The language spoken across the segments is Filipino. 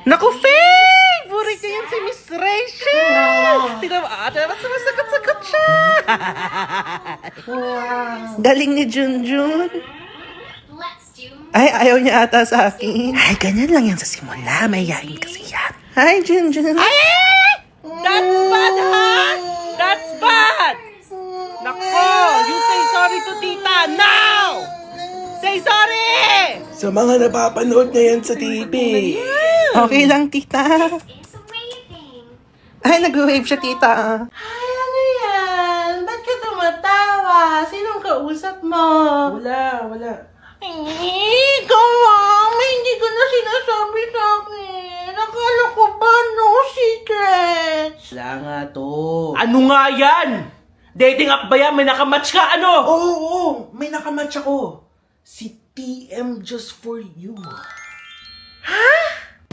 Naku, favorite niya yan si Miss Rachel! Tingnan mo, sumasagot-sagot siya! Galing ni Junjun. Ay, ayaw niya ata sa akin. Ay, ganyan lang yan sa simula. Mayayain kasi yan. Hi, Junjun. Ay! That's bad, ha? That's bad! Nako, you say sorry to tita now! Say sorry! Sa mga napapanood na yan sa TV. Okay lang, tita. Ay, nag-wave siya, tita. Ay, ano yan? Ba't ka tumatawa? Sinong kausap mo? Wala. Ikaw, mama, hindi ko na sinasabi sa akin. Akala ko ba no secrets? Wala nga to. Ano nga yan? Dating app ba yan? May nakamatch ka, ano? Oo, may nakamatch ako. Si TM Just For You.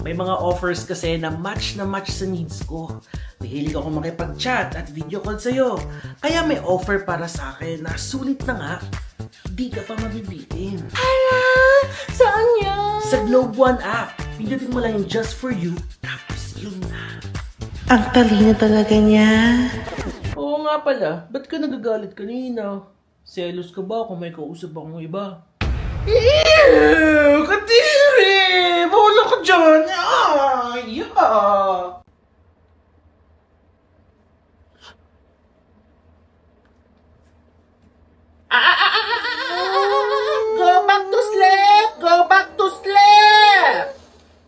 May mga offers kasi na match sa needs ko. Mahilig ako makipag-chat at video call sa'yo. Kaya may offer para sa akin na sulit na nga. Di ka pa mabibitin. Hala, saan yan? Sa Globe One app, pindutin mo lang yung Just For You, tapos yun na. Ang talino talaga niya. Oo nga pala, ba't ka nagagalit kanina? Selos ka ba kung may kausap akong iba? Ew! Kadiri! Bola ka dyan! Ay! Go back to sleep! Go back to sleep!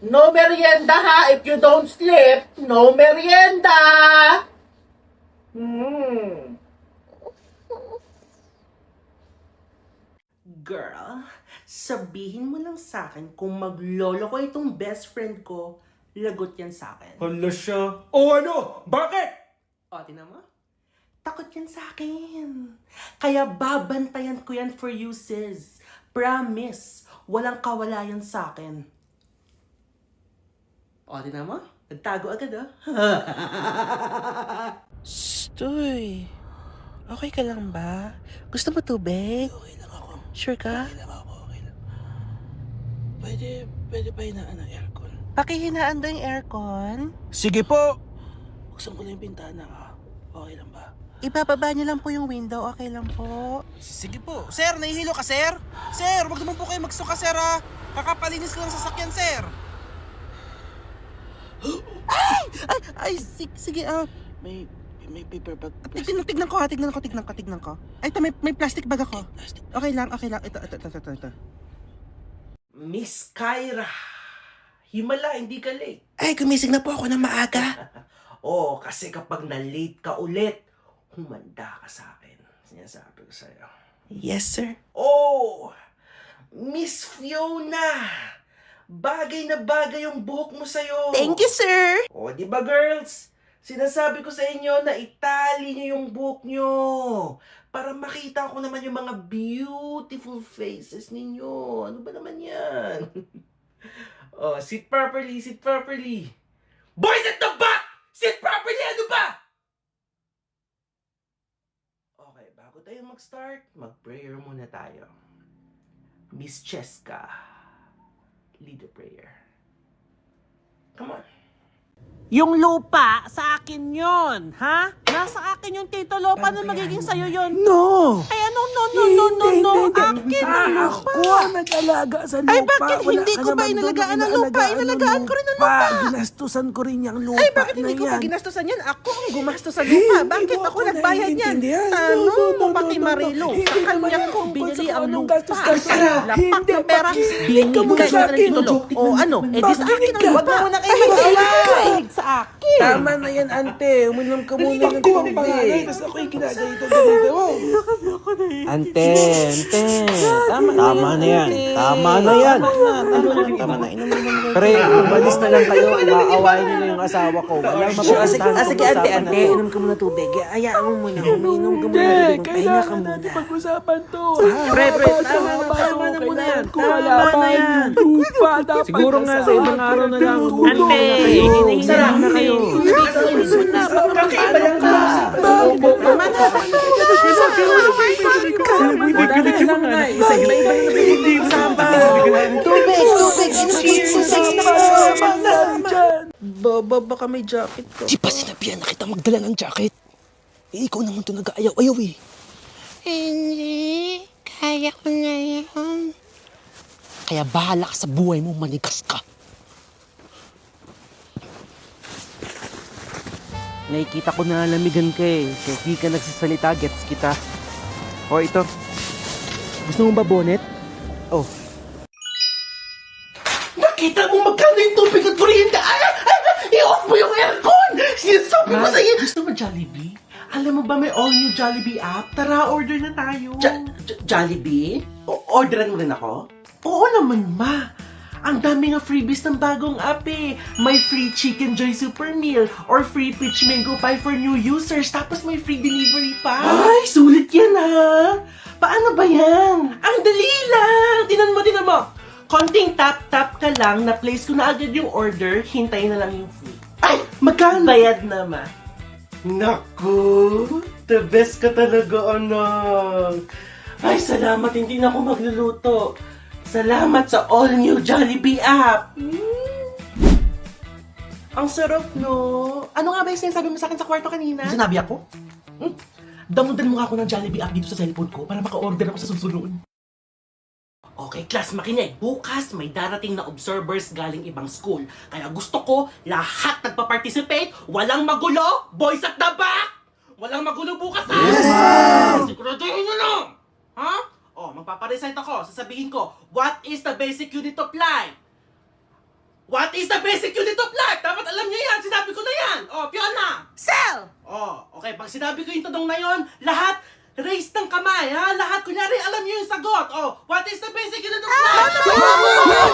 No merienda ha! If you don't sleep, no merienda! Girl, sabihin mo lang sa akin kung maglolo ko itong best friend ko, lagot yan sa akin. Hala siya. O ano? Bakit? O, tinan mo? Takot yan sa akin. Kaya babantayan ko yan for you, sis. Promise. Walang kawala yan sa akin. O, tinan mo? Nagtago agad, oh. Stoy. Okay ka lang ba? Gusto mo tubig? Okay lang ako. Sure ka? Okay lang. Pwede pa hinaan ng aircon. Pakihinaan daw yung aircon. Sige po. Buksan ko lang yung bintana ha. Okay lang ba? Ibababa niyo lang po yung window. Okay lang po. Sige po. Sir, nahihilo ka, sir? Sir, wag naman po kayo magsuka, sir, ha? Kakapalinis ko lang sa sasakyan, sir. Sige, May paper bag. tignan ko. Ay, ito, may plastic bag ako. Plastic. Okay lang. Ito. Miss Kyra, himala, hindi ka late. Ay, gumising na po ako ng maaga. Oo, kasi kapag na-late ka ulit, humanda ka sa akin. Sinasabi ko sa'yo. Yes, sir. Oh, Miss Fiona, bagay na bagay yung buhok mo sa'yo. Thank you, sir. O, di ba girls? Sinasabi ko sa inyo na itali niyo yung buhok niyo para makita ko naman yung mga beautiful faces ninyo. Ano ba naman yan? Oh, sit properly. Boys at the back! Sit properly! Ano ba? Okay, bago tayo mag-start, mag-prayer muna tayo. Miss Cheska, lead the prayer. Come on. Yung lupa, sa akin yon, ha? Nasa akin yung titulo, paano magiging sa'yo yon? No! Ay, no, akin ang lupa. Ako ang nag-alaga sa lupa. Ay, bakit Wala hindi ka ko ba naman doon inalagaan na ang lupa? Inalagaan ko rin ang lupa. Ginastusan ko rin yung lupa Ay, bakit hindi na ko pa yan. ginastosan yan? Ako ang gumastos sa lupa. Hindi Bakit mo ako nagbayad yan? naiintindihan. Ano? No. Pakimarilo. Sa Hindi naman kanya yan ko kung binili sa ang anong lupa. gastos-gastos. Lapak Hindi, ng pera. makinig ka muna Binigay sa ko ng akin. titulo. O ano? Eh di sa akin ang Makinig ka. lupa. Huwag na kayo mag-away. Sa akin. Tama na yan, ante. Uminom ka muna ng tubig. Tapos ako'y ginagalitan-galitan mo. Ante. Tama na yan. Tama na yan. Pre, umalis na lang kayo. Maawain niyo na yung asawa ko. Walang mapupuntahan. Sige, ante. Inom ka muna tubig. Hayaan mo muna. Uminom ka muna. Hindi, Pahinga ka kailangan muna. natin pag-usapan to. Pre, Tama na muna yan. Kung wala pa yung lupa, dapat Siguro nga sa ibang araw na lang. Ante, Sarap na kayo. Tubig. Baka may jacket ka. Di ba sinabihan na kita magdala ng jacket? Eh, ikaw naman to nag-aayaw-ayaw eh. Hindi. Kaya ko na yan. Kaya bahala ka sa buhay mo, manigas ka. Nakikita ko na lamigan ka eh. So, di ka nagsasalita, gets kita. O, ito. Gusto mo ba bonnet? Oh. Nakita mo magkano yung tubig at kuryente? I-off mo yung aircon! Sinasabi ko sa'yo! Gusto mo Jollibee? Alam mo ba may all-new Jollibee app? Tara, order na tayo. Jollibee? Orderan mo rin ako? Oo naman, ma. Ang dami nga freebies ng bagong app eh. May free Chicken Joy Super Meal or free Peach Mango Pie for new users. Tapos may free delivery pa. Ay, sulit yan ha. Paano ba yan? Ang dali lang. Tinan mo. Konting tap-tap ka lang, na-place ko na agad yung order, hintayin na lang yung food. Ay, magkano? Bayad na, ma. Naku, the best ka talaga, anak. Ay, salamat, hindi na ako magluluto. Salamat sa all-new Jollibee app. Ang sarap, no? Ano nga ba yung sinasabi mo sa akin sa kwarto kanina? Sinabi ako? Damudan mo nga ako ng Jollibee app dito sa cellphone ko para maka-order ako sa susunod. Okay, class, makinig. Bukas may darating na observers galing ibang school. Kaya gusto ko lahat nagpa-participate. Walang magulo. Boys at the back. Walang magulo bukas, ha? Yes! Siguraduhin nyo lang. Ha? Oh, magpaparecite ako. Sasabihin ko, what is the basic unit of life? What is the basic unit of life? Dapat alam niyo yan. Sinabi ko na yan. Oh, Fiona. Cell! Oh, okay. Pag sinabi ko yung tanong na yon, lahat raise ng kamay, ha? Lahat, kunyari, alam niyo yung sagot. Oh, what is the basic unit of life?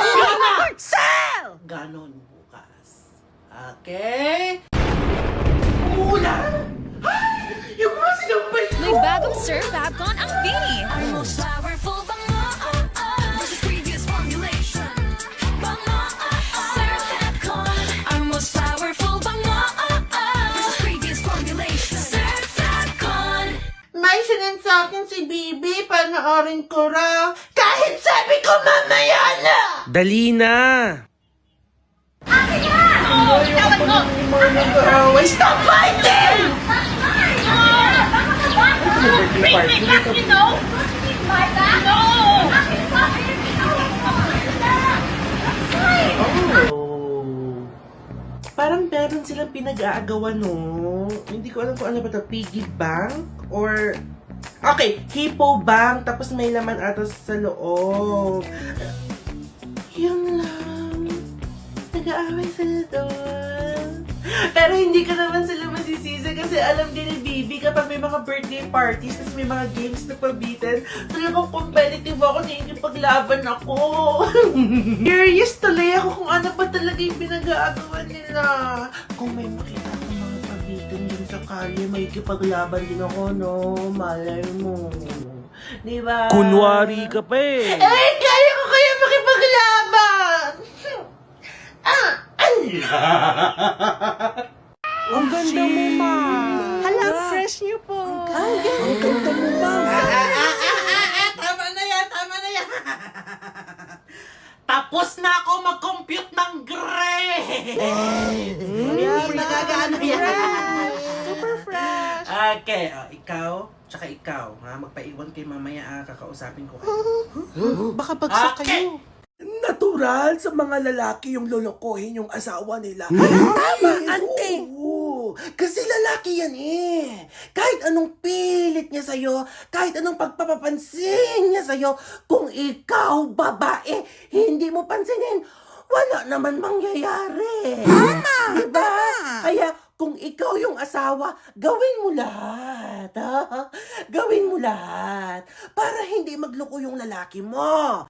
Fiona! Cell! Ganon bukas. Okay? Umuulan? Ay! Yung mga sinampay ko! May bagong Surf Fabcon ang Bini. Our most powerful bango versus previous formulation. Bango Surf Fabcon. Our most powerful bango versus previous formulation. Surf Fabcon. May sinansakin si Bibi, panoorin ko raw. Kahit sabi ko mamaya na! Dali na! Stop fighting! Parang meron silang pinag-aagawan, no? Hindi ko alam kung ano ba ito, piggy bank? Or... Okay, hippo bank, tapos may laman ata sa loob. Yun lang. Nag-aaway sila doon. Pero hindi ko naman sila masisisi kasi alam din ni Bibi kapag may mga birthday parties tapos may mga games na pabitin, talagang competitive ako, nakikipaglaban ako. Curious tuloy ako kung ano ba talaga yung pinag-aagawan nila. Kung may makita akong mga pabitin din sa kalye, may kipaglaban din ako, no? Malay mo. Diba? Kunwari ka pa eh. Eh, kaya ko kaya makipaglaban! Ang ganda mo, ma. Hala, fresh niyo po. Ang ganda mo, ma. Tama na yan! Tapos na ako mag-compute ng grade! Nagagaano yan? Super fresh. Okay, ikaw, tsaka ikaw, ha? Magpaiwan kay mamaya, kakausapin ko kayo. Baka bagsak kayo. Natural sa mga lalaki yung lolokohin yung asawa nila. Tama, ante. Oo, kasi lalaki yan eh. Kahit anong pilit niya sa'yo, kahit anong pagpapapansin niya sa'yo, kung ikaw, babae, hindi mo pansinin, wala naman mangyayari. Tama! Diba? Kaya, kung ikaw yung asawa, gawin mo lahat. Ha? Gawin mo lahat. Para hindi magloko yung lalaki mo.